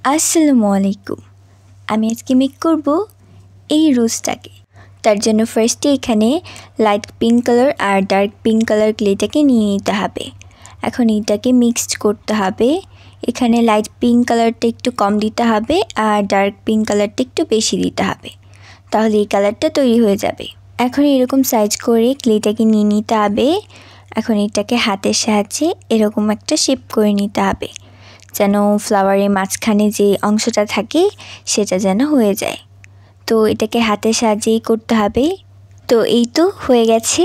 আসসালামু আলাইকুম। আমি আজকে মেক করব এই রোজটাকে। তার জন্য ফার্স্টে এখানে লাইট পিঙ্ক কালার আর ডার্ক পিঙ্ক কালার ক্লেটাকে নিয়ে নিতে হবে। এখন এটাকে মিক্সড করতে হবে। এখানে লাইট পিঙ্ক কালারটা একটু কম দিতে হবে আর ডার্ক পিঙ্ক কালারটা একটু বেশি দিতে হবে, তাহলে এই কালারটা তৈরি হয়ে যাবে। এখন এরকম সাইজ করে ক্লেটাকে নিয়ে নিতে হবে। এখন এটাকে হাতের সাহায্যে এরকম একটা শেপ করে নিতে হবে, যেন ফ্লাওয়ারের মাঝখানে যে অংশটা থাকে সেটা যেন হয়ে যায়। তো এটাকে হাতের সাহায্যেই করতে হবে। তো এই তো হয়ে গেছে।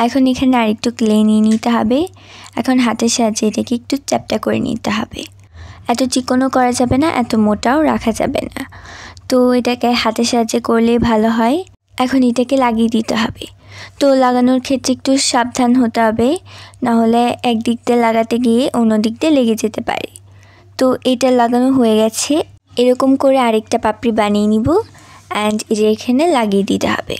এখন এখানে আরেকটু ক্লে নিয়ে নিতে হবে। এখন হাতের সাহায্যে এটাকে একটু চ্যাপ্টা করে নিতে হবে। এত চিকনও করা যাবে না, এত মোটাও রাখা যাবে না। তো এটাকে হাতের সাহায্যে করলে ভালো হয়। এখন এটাকে লাগিয়ে দিতে হবে। তো লাগানোর ক্ষেত্রে একটু সাবধান হতে হবে, নাহলে একদিক দিয়ে লাগাতে গিয়ে অন্য দিক দিয়ে লেগে যেতে পারে। তো এটা লাগানো হয়ে গেছে। এরকম করে আরেকটা পাপড়ি বানিয়ে নিব অ্যান্ড এটা এখানে লাগিয়ে দিতে হবে।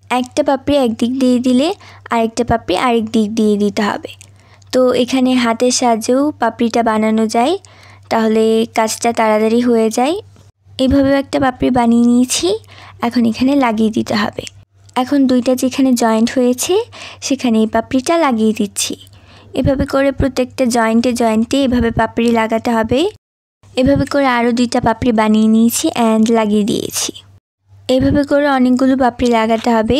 একটা পাপড়ি একদিক দিয়ে দিলে আরেকটা পাপড়ি আরেক দিক দিয়ে দিতে হবে। তো এখানে হাতের সাহায্যেও পাপড়িটা বানানো যায়, তাহলে কাজটা তাড়াতাড়ি হয়ে যায়। এইভাবেও একটা পাপড়ি বানিয়ে নিয়েছি। এখন এখানে লাগিয়ে দিতে হবে। এখন দুইটা যেখানে জয়েন্ট হয়েছে সেখানে এই পাপড়িটা লাগিয়ে দিচ্ছি। এভাবে করে প্রত্যেকটা জয়েন্টে এভাবে পাপড়ি লাগাতে হবে। এভাবে করে আরও দুইটা পাপড়ি বানিয়ে নিয়েছি অ্যান্ড লাগিয়ে দিয়েছি। এভাবে করে অনেকগুলো পাপড়ি লাগাতে হবে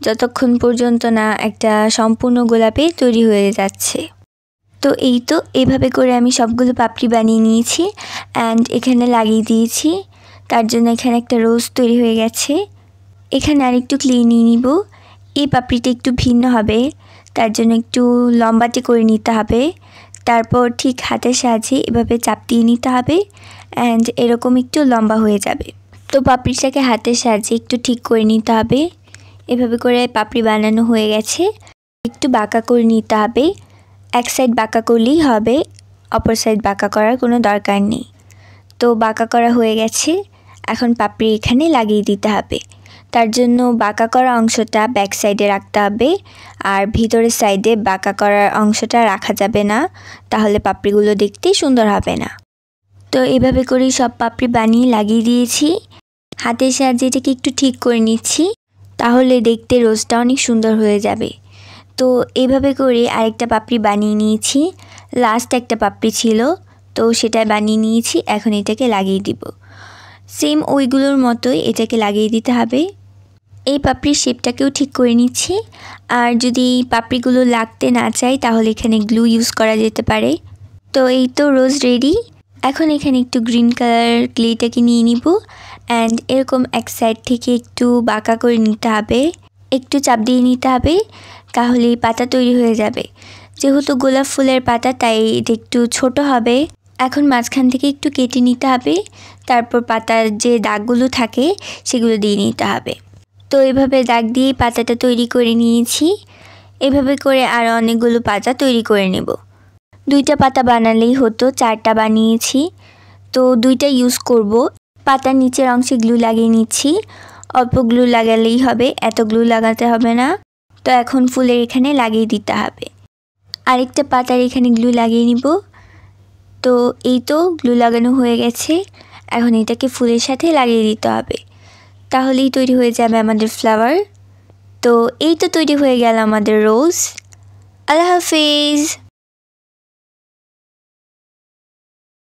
যতক্ষণ পর্যন্ত না একটা সম্পূর্ণ গোলাপে তৈরি হয়ে যাচ্ছে। তো এই তো এইভাবে করে আমি সবগুলো পাপড়ি বানিয়ে নিয়েছি অ্যান্ড এখানে লাগিয়ে দিয়েছি। তার জন্য এখানে একটা রোজ তৈরি হয়ে গেছে। এখানে আরেকটু ক্লে নিয়ে নিব। এই পাপড়িটা একটু ভিন্ন হবে, তার জন্য একটু লম্বাটে করে নিতে হবে। তারপর ঠিক হাতের সাহায্যে এভাবে চাপ দিয়ে নিতে হবে অ্যান্ড এরকম একটু লম্বা হয়ে যাবে। তো পাপড়িটাকে হাতের সাহায্যে একটু ঠিক করে নিতে হবে। এভাবে করে পাপড়ি বানানো হয়ে গেছে। একটু বাঁকা করে নিতে হবে। এক সাইড বাঁকা করলেই হবে, অপর সাইড বাঁকা করার কোনো দরকার নেই। তো বাঁকা করা হয়ে গেছে। এখন পাপড়ি এখানে লাগিয়ে দিতে হবে। তার জন্য বাঁকা করা অংশটা ব্যাক সাইডে রাখতে হবে, আর ভিতরের সাইডে বাঁকা করার অংশটা রাখা যাবে না, তাহলে পাপড়িগুলো দেখতে সুন্দর হবে না। তো এভাবে করেই সব পাপড়ি বানিয়ে লাগিয়ে দিয়েছি। হাতের সাহায্যে এটাকে একটু ঠিক করে নিচ্ছি, তাহলে দেখতে রোজটা অনেক সুন্দর হয়ে যাবে। তো এভাবে করে আরেকটা পাপড়ি বানিয়ে নিয়েছি। লাস্ট একটা পাপড়ি ছিল, তো সেটা বানিয়ে নিয়েছি। এখন এটাকে লাগিয়ে দিব। সেম ওইগুলোর মতোই এটাকে লাগিয়ে দিতে হবে। এই পাপড়ির শেপটাকেও ঠিক করে নিচ্ছি। আর যদি পাপড়িগুলো লাগতে না চাই তাহলে এখানে গ্লু ইউজ করা যেতে পারে। তো এই তো রোজ রেডি। এখন এখানে একটু গ্রিন কালার ক্লেটাকে নিয়ে নিব অ্যান্ড এরকম এক সাইড থেকে একটু বাঁকা করে নিতে হবে, একটু চাপ দিয়ে নিতে হবে, তাহলেই পাতা তৈরি হয়ে যাবে। যেহেতু গোলাপ ফুলের পাতা তাই এটা একটু ছোট হবে। এখন মাঝখান থেকে একটু কেটে নিতে হবে, তারপর পাতার যে দাগগুলো থাকে সেগুলো দিয়ে নিতে হবে। তো এভাবে দাগ দিয়ে পাতাটা তৈরি করে নিয়েছি। এভাবে করে আরও অনেকগুলো পাতা তৈরি করে নেব। দুইটা পাতা বানালেই হতো, চারটা বানিয়েছি। তো দুইটা ইউজ করব। পাতার নিচের অংশে গ্লু লাগিয়ে নিচ্ছি। অল্প গ্লু লাগালেই হবে, এত গ্লু লাগাতে হবে না। তো এখন ফুলের এখানে লাগিয়ে দিতে হবে। আরেকটা পাতার এখানে গ্লু লাগিয়ে নিব। তো এই তো গ্লু লাগানো হয়ে গেছে। এখন এটাকে ফুলের সাথে লাগিয়ে দিতে হবে, তাহলেই তৈরি হয়ে যাবে আমাদের ফ্লাওয়ার। তো এই তো তৈরি হয়ে গেল আমাদের রোজ। আল্লাহ হাফেজ।